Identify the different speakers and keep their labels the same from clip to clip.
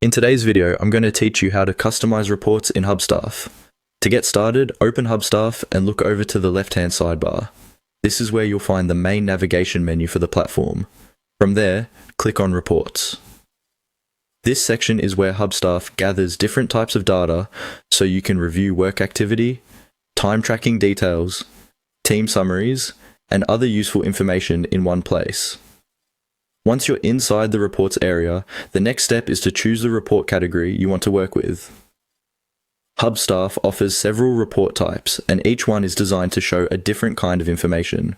Speaker 1: In today's video, I'm going to teach you how to customize reports in Hubstaff. To get started, open Hubstaff and look over to the left-hand sidebar. This is where you'll find the main navigation menu for the platform. From there, click on Reports. This section is where Hubstaff gathers different types of data so you can review work activity, time tracking details, team summaries, and other useful information in one place. Once you're inside the reports area, the next step is to choose the report category you want to work with. Hubstaff offers several report types, and each one is designed to show a different kind of information.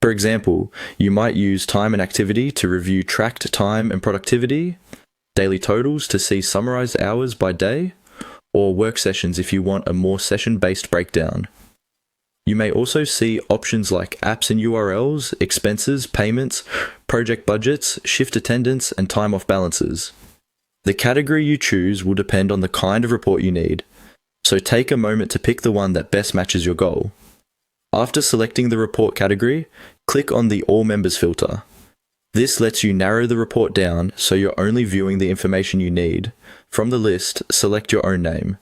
Speaker 1: For example, you might use time and activity to review tracked time and productivity, daily totals to see summarized hours by day, or work sessions if you want a more session-based breakdown. You may also see options like apps and URLs, expenses, payments, project budgets, shift attendance, and time off balances. The category you choose will depend on the kind of report you need, so take a moment to pick the one that best matches your goal. After selecting the report category, click on the All Members filter. This lets you narrow the report down so you're only viewing the information you need. From the list, select your own name.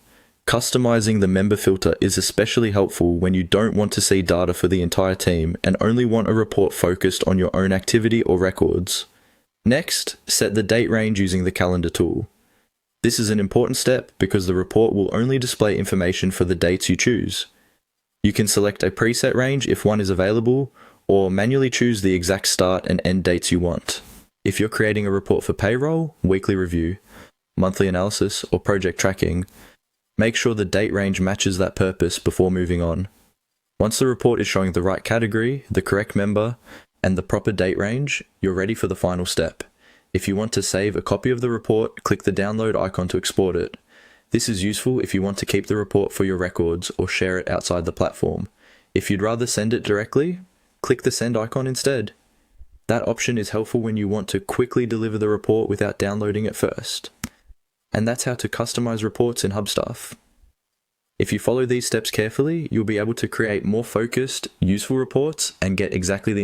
Speaker 1: Customizing the member filter is especially helpful when you don't want to see data for the entire team and only want a report focused on your own activity or records. Next, set the date range using the calendar tool. This is an important step because the report will only display information for the dates you choose. You can select a preset range if one is available, or manually choose the exact start and end dates you want. If you're creating a report for payroll, weekly review, monthly analysis, or project tracking, make sure the date range matches that purpose before moving on. Once the report is showing the right category, the correct member, and the proper date range, you're ready for the final step. If you want to save a copy of the report, click the download icon to export it. This is useful if you want to keep the report for your records or share it outside the platform. If you'd rather send it directly, click the send icon instead. That option is helpful when you want to quickly deliver the report without downloading it first. And that's how to customize reports in Hubstaff. If you follow these steps carefully, you'll be able to create more focused, useful reports and get exactly the